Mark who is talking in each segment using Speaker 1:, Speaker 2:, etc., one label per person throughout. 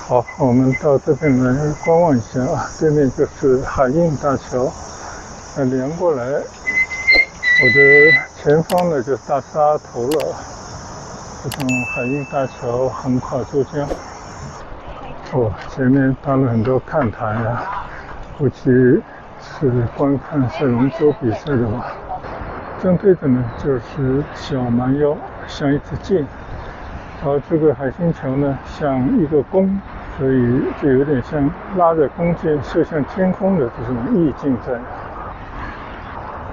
Speaker 1: 好，我们到这边来观望一下啊，对面就是海印大桥。连过来，我的前方呢就是大沙头了。这种海印大桥横跨珠江。前面搭了很多看台啊，估计是观看赛龙舟比赛的吧。正对着呢就是小蛮腰，像一支箭。而这个海心桥呢像一个弓，所以就有点像拉着弓箭射向天空的这种意境在。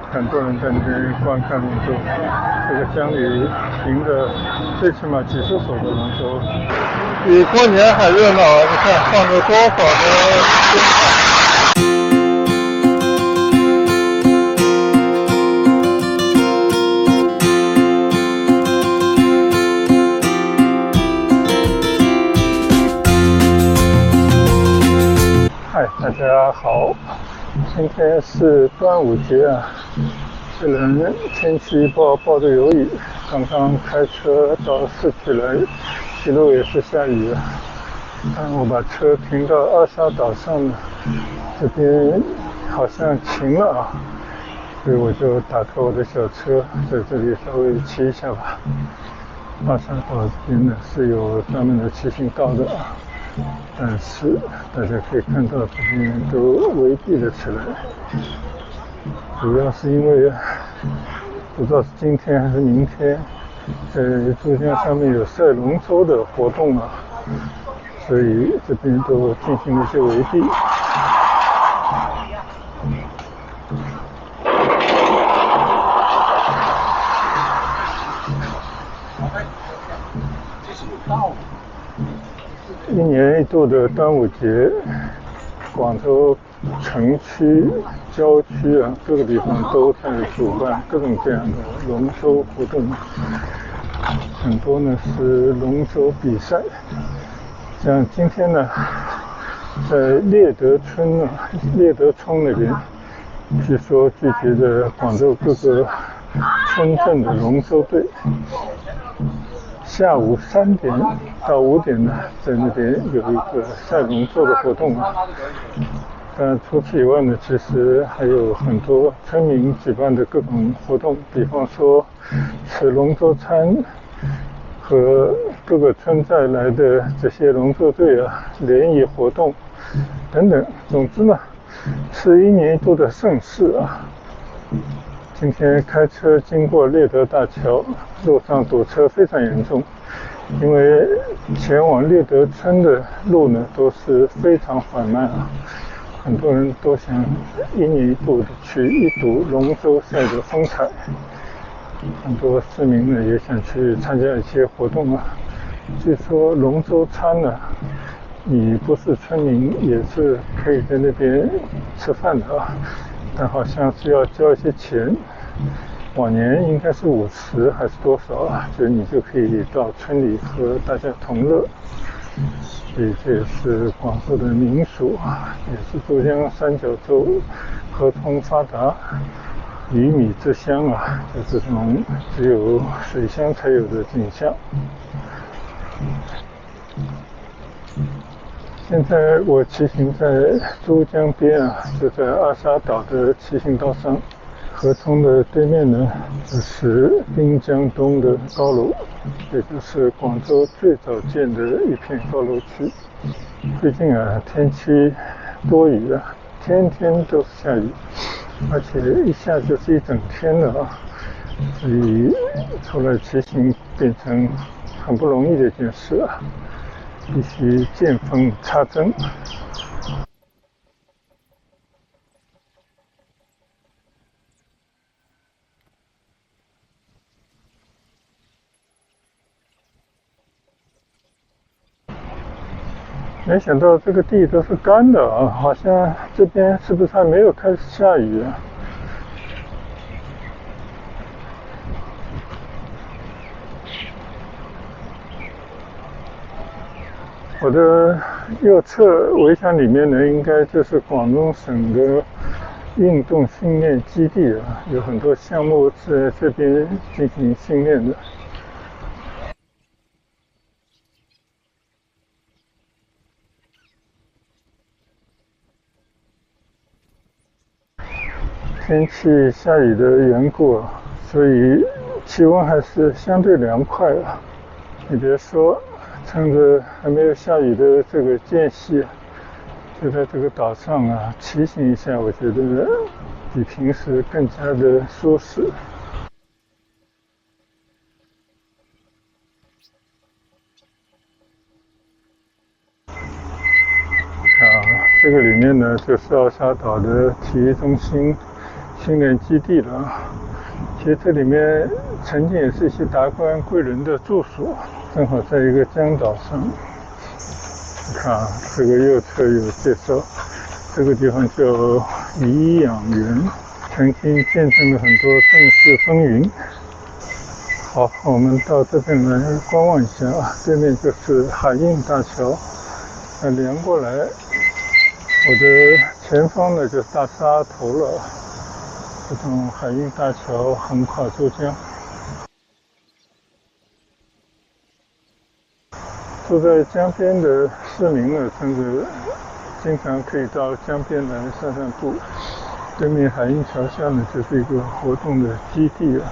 Speaker 1: 很多人在那边观看龙舟，这个江里停着最起码几十艘的龙舟，比过年还热闹啊！你看放了多少的灯塔。嗨，大家好，今天是端午节啊。虽然天气预报报的有雨，刚刚开车到市区来，一路也是下雨啊。但我把车停到二沙岛上呢，这边好像晴了啊，所以我就打开我的小车，在这里稍微骑一下吧。二沙岛这边呢是有专门的骑行道的啊，但是大家可以看到这边都围闭了起来，主要是因为不知道是今天还是明天，在珠江上面有赛龙舟的活动啊，所以这边都进行了一些围闭。一年一度的端午节，广州城区、郊区啊，各个地方都在主办各种各样的龙舟活动，很多呢是龙舟比赛。像今天呢，在猎德村那边，据说聚集了广州各个村镇的龙舟队。下午3点到5点呢，在那边有一个赛龙舟的活动啊。但除此以外呢，其实还有很多村民举办的各种活动，比方说吃龙舟餐和各个村寨来的这些龙舟队啊联谊活动等等。总之呢，是一年一度的盛事啊。今天开车经过猎德大桥，路上堵车非常严重，因为前往猎德村的路呢都是非常缓慢啊。很多人都想一年一度的去一睹龙舟赛的风采，很多市民呢也想去参加一些活动啊。据说龙舟餐呢，你不是村民也是可以在那边吃饭的啊，但好像是要交一些钱，往年应该是50还是多少啊，所以你就可以到村里和大家同乐。所以这也是广州的民俗啊，也是珠江三角洲交通发达、鱼米之乡啊，就这种只有水乡才有的景象。现在我骑行在珠江边啊，就在二沙岛的骑行道上。河冲的对面呢，就是滨江东的高楼，也就是广州最早建的一片高楼区。最近啊，天气多雨啊，天天都是下雨，而且一下就是一整天了啊，所以出来骑行变成很不容易的一件事啊，必须见缝插针。没想到这个地都是干的啊，好像这边是不是还没有开始下雨啊？我的右侧围墙里面呢，应该就是广东省的运动训练基地啊，有很多项目是在这边进行训练的。天气下雨的缘故，所以气温还是相对凉快了。你别说，趁着还没有下雨的这个间隙，就在这个岛上骑行一下，我觉得比平时更加的舒适。这个里面呢，就是奥沙岛的体育中心训练基地了。其实这里面曾经也是一些达官贵人的住所，正好在一个江岛上。你看这个右侧有介绍，这个地方叫颐养园，曾经见证了很多政事风云。好，我们到这边来观望一下对面就是海印大桥，连过来。我的前方呢就是大沙头了，这种海运大桥横跨珠江。住在江边的市民呢，甚至经常可以到江边来散散步。对面海运桥下呢，就是一个活动的基地了。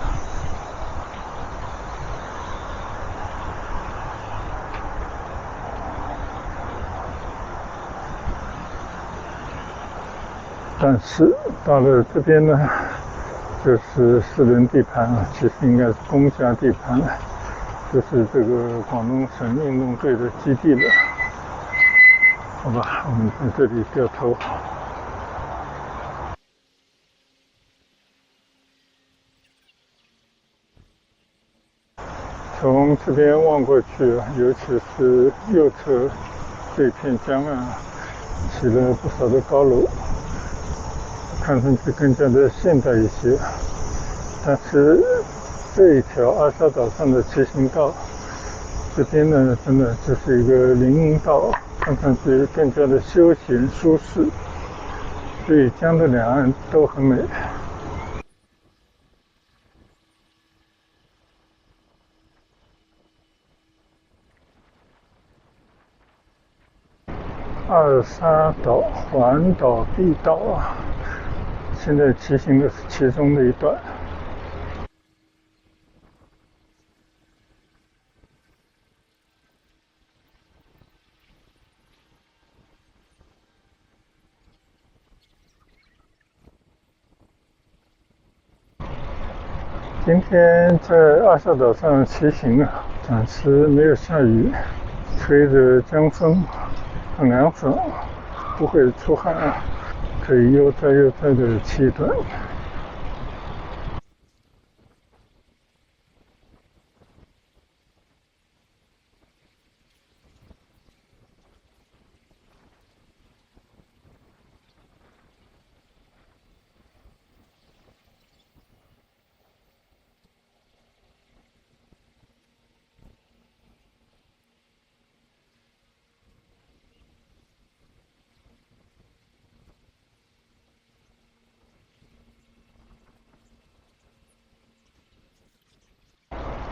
Speaker 1: 但是到了这边呢，就是私人地盘其实应该是公家地盘，就是这个广东省运动队的基地了。好吧，我们在这里掉头。从这边望过去，尤其是右侧这片江岸，起了不少的高楼。看上去更加的现代一些，但是这一条阿沙岛上的骑行道，这边呢真的就是一个林荫道，看上去更加的休闲舒适，所以江的两岸都很美。二沙岛环岛碧道现在骑行的是其中的一段。今天在阿沙岛上骑行暂时没有下雨，吹着江风，很凉爽，不会出汗可以悠哉悠哉的骑一段。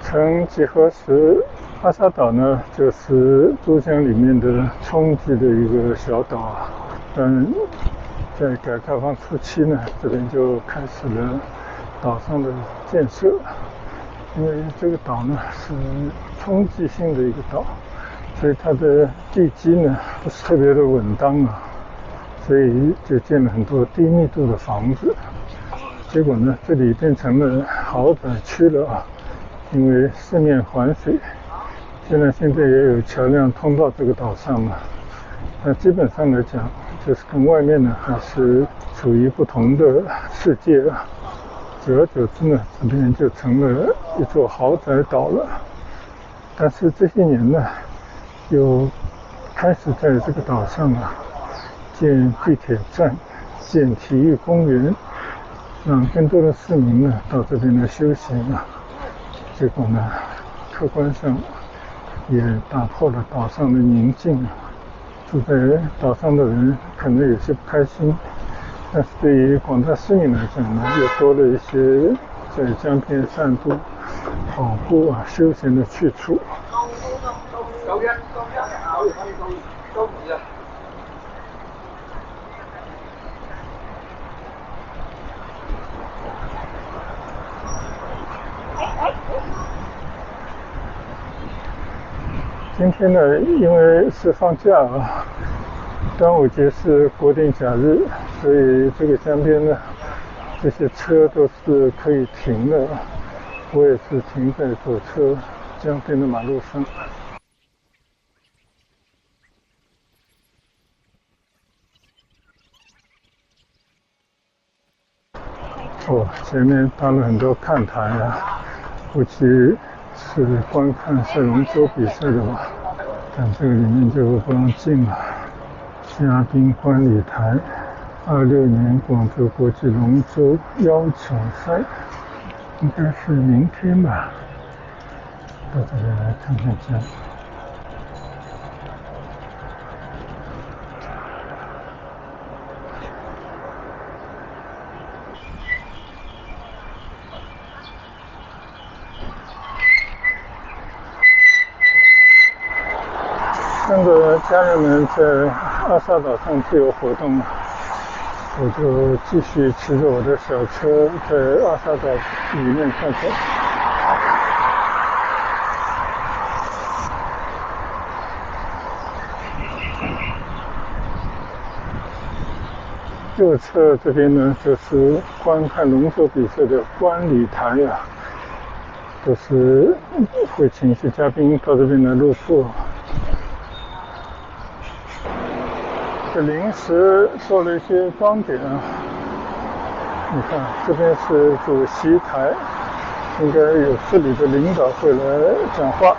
Speaker 1: 曾几何时，阿沙岛呢就是珠江里面的冲击的一个小岛但在改革开放初期呢，这边就开始了岛上的建设。因为这个岛呢是冲击性的一个岛，所以它的地基呢不是特别的稳当所以就建了很多低密度的房子。结果呢，这里变成了豪宅区了因为四面环水，虽然现在也有桥梁通到这个岛上但基本上来讲，就是跟外面呢还是处于不同的世界久而久之呢，这边就成了一座豪宅岛了。但是这些年呢，又开始在这个岛上建地铁站、建体育公园，让更多的市民呢到这边来休闲结果呢，客观上也打破了岛上的宁静住在岛上的人可能有些不开心，但是对于广大市民来讲呢，又多了一些在江边散步、跑步休闲的去处。今天呢，因为是放假啊，端午节是国定假日，所以这个江边呢，这些车都是可以停的。我也是停在左侧江边的马路上。前面搭了很多看台啊，估计是观看赛龙舟比赛的吧，但这个里面就不让进了。嘉宾观礼台，26年广州国际龙舟邀请赛，应该是明天吧，到这边来看看家。3个家人们在二沙岛上自由活动，我就继续骑着我的小车在二沙岛里面看看。右侧这边呢，就是观看龙舟比赛的观礼台啊，都是会请一些嘉宾到这边来入座。这临时做了一些装点啊，你看这边是主席台，应该有市里的领导会来讲话。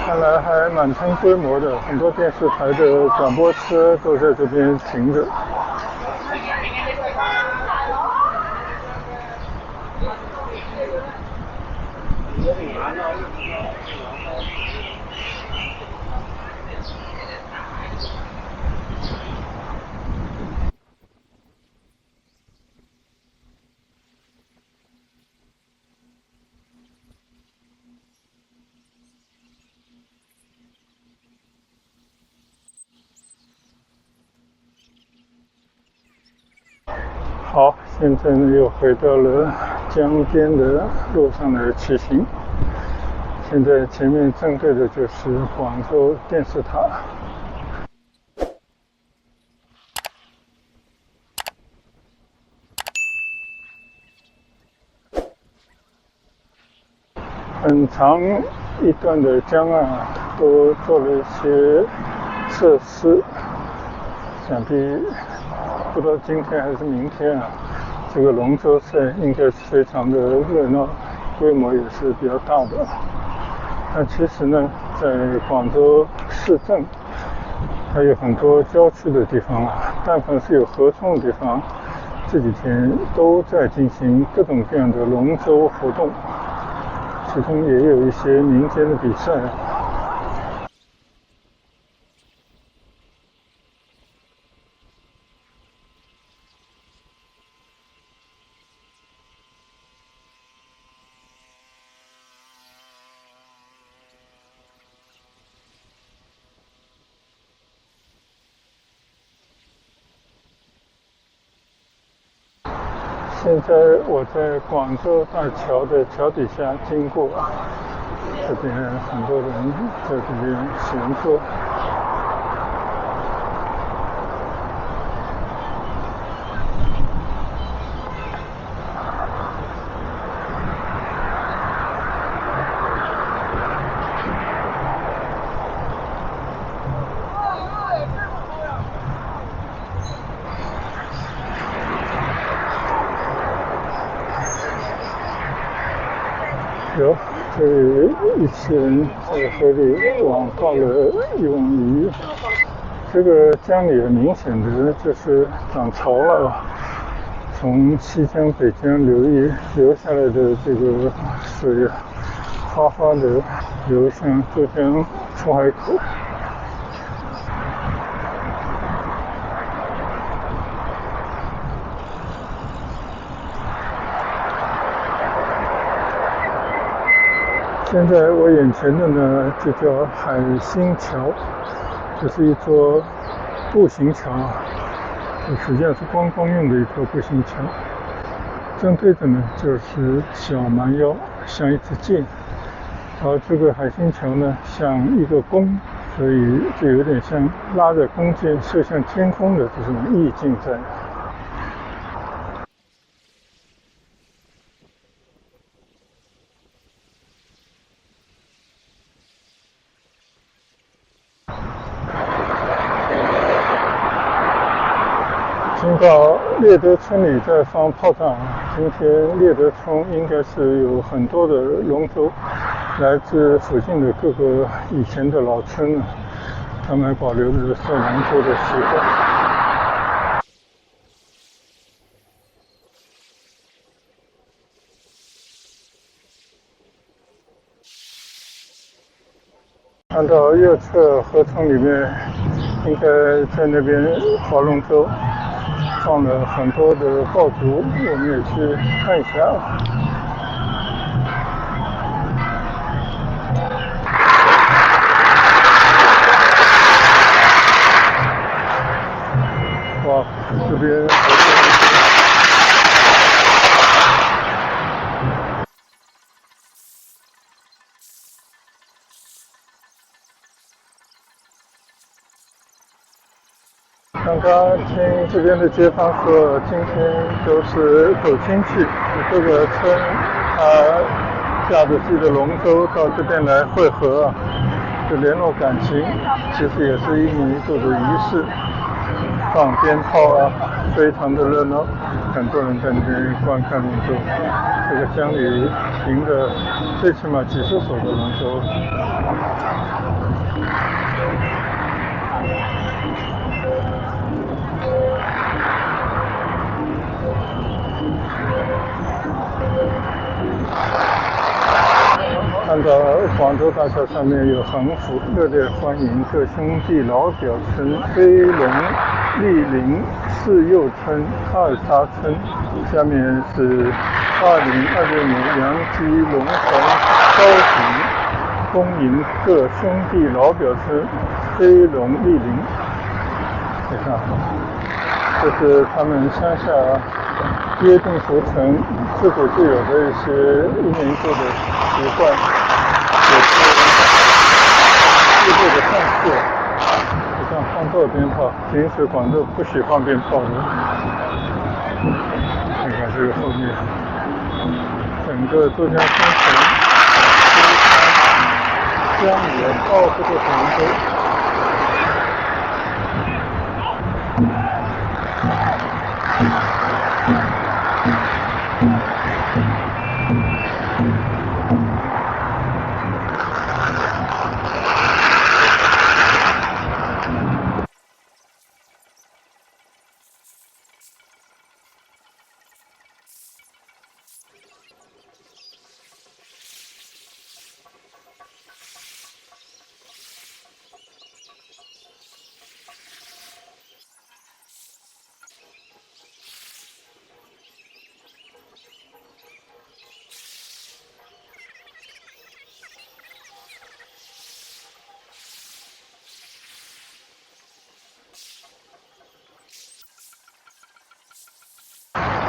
Speaker 1: 看来还蛮成规模的，很多电视台的转播车都在这边停着。好，现在呢又回到了江边的路上来骑行。现在前面正对的就是广州电视塔。很长一段的江岸都做了一些设施，想必不知道今天还是明天啊，这个龙舟赛应该是非常的热闹，规模也是比较大的。但其实呢，在广州市政还有很多郊区的地方啊，但凡是有河川的地方，这几天都在进行各种各样的龙舟活动，其中也有一些民间的比赛。现在我在广州大桥的桥底下经过，这边很多人在这边闲坐。这里一群人在河里放了一网鱼，这个江里很明显的就是涨潮了，从西江北江流下来的这个水哗哗的流向浙江出海口。现在我眼前的呢，就叫海心桥，这是一座步行桥，实际上是观光用的一条步行桥。正对着呢就是小蛮腰，像一支箭，而这个海心桥呢像一个弓，所以就有点像拉着弓箭射向天空的这种意境在。听到猎德村里在放炮仗，今天猎德村应该是有很多的龙舟，来自附近的各个以前的老村，他们还保留着射龙舟的习惯。看到右侧河村里面，应该在那边划龙舟，放了很多的爆竹，我们也去看一下。哇，这边刚刚听这边的街坊说，今天都是走亲戚，这个村驾着自己的龙舟到这边来汇合，就联络感情，其实也是一年一度的仪式，放鞭炮非常的热闹，很多人在那边观看龙舟。这个江里停的最起码几十艘的龙舟。看到广州大桥上面有横幅，热烈欢迎各兄弟老表村飞龙、莅林、四幼村、二沙村。下面是2026年阳基龙城高级恭迎各兄弟老表村飞龙、莅林。非常好，这是他们乡下约定俗成、自古就有的一些一年一度的习惯，也是部队的上课，就像放炮鞭炮，平时广州不许放鞭炮的。看看这个后面，整个珠江新城、江野到处都是龙舟。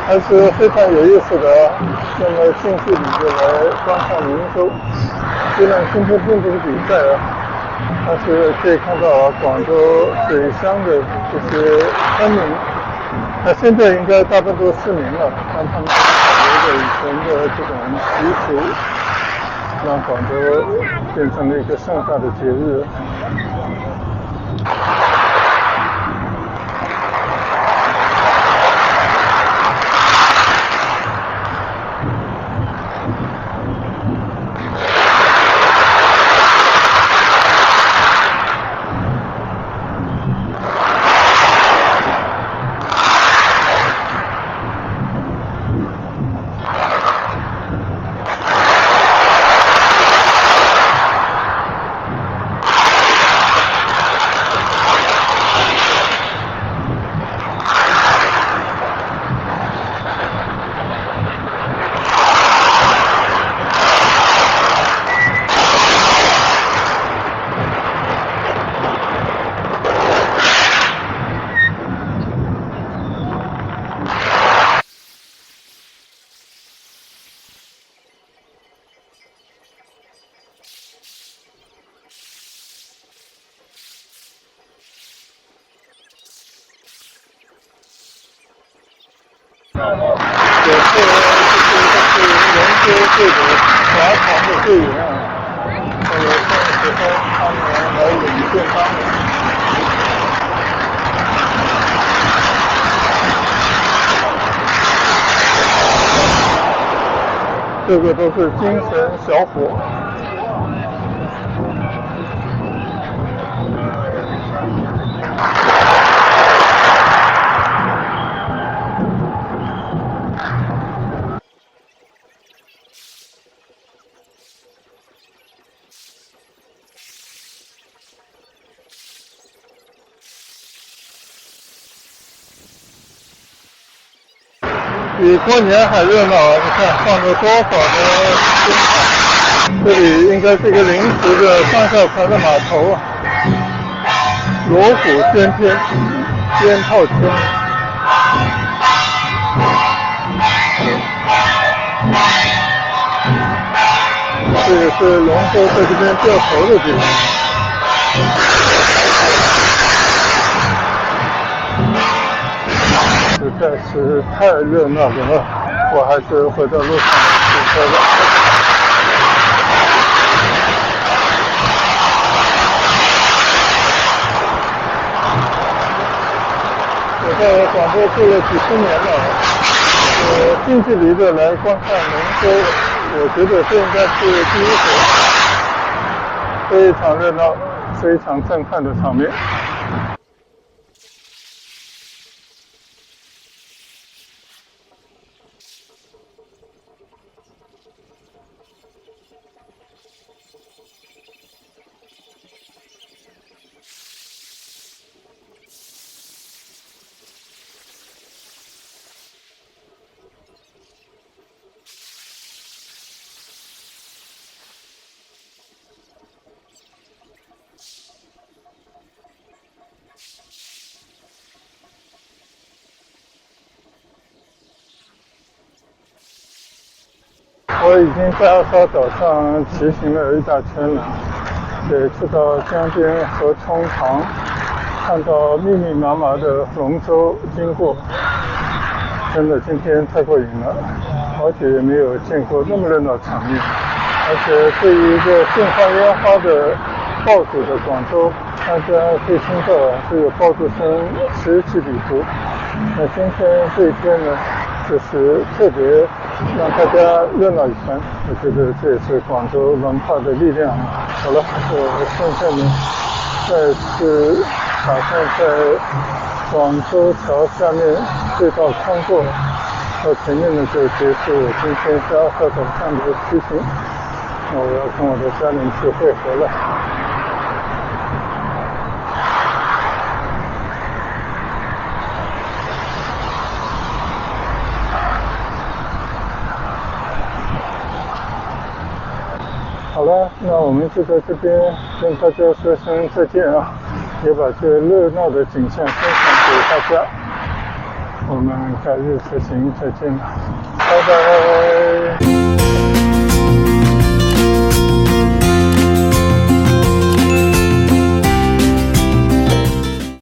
Speaker 1: 还是非常有意思的，那么近距离就来观看龙舟。虽然今天并不是比赛但是可以看到广州水乡的这些村民，现在应该大部分都是市民了，让他们保留着以前的这种习俗，让广州变成了一个盛大的节日。这个华航的队员啊，还有孙子峰他们来领便当的。这个都是精神小伙。比过年还热闹，你看放了多少的鞭炮！这里应该是一个临时的上下船的码头啊，锣鼓喧天，鞭炮声。这个是龙舟在这边掉头的地方。实在是太热闹了，我还是回到路上骑车了。我在广州住了几十年了，近距离的来观看龙舟，我觉得这应该是第一回，非常热闹，非常震撼的场面。我已经在二沙岛上骑行了一大圈了，也去到江边河冲旁，看到密密麻麻的龙舟经过，真的今天太过瘾了，好久也没有见过那么热闹场面。而且对于一个盛放烟花的爆竹的广州，大家可以听到这个爆竹声此起彼伏。那今天这一天呢，就是特别让大家热闹一番，我觉得这也是广州文化的力量。好了，我现在呢再次打算在广州桥下面隧道穿过，到前面呢就结束我今天在二沙岛上的骑行。我要跟我的家人去会合了。好了，那我们就在这边跟大家说声再见啊，也把这热闹的景象分享给大家。我们改日此行再见了，拜拜。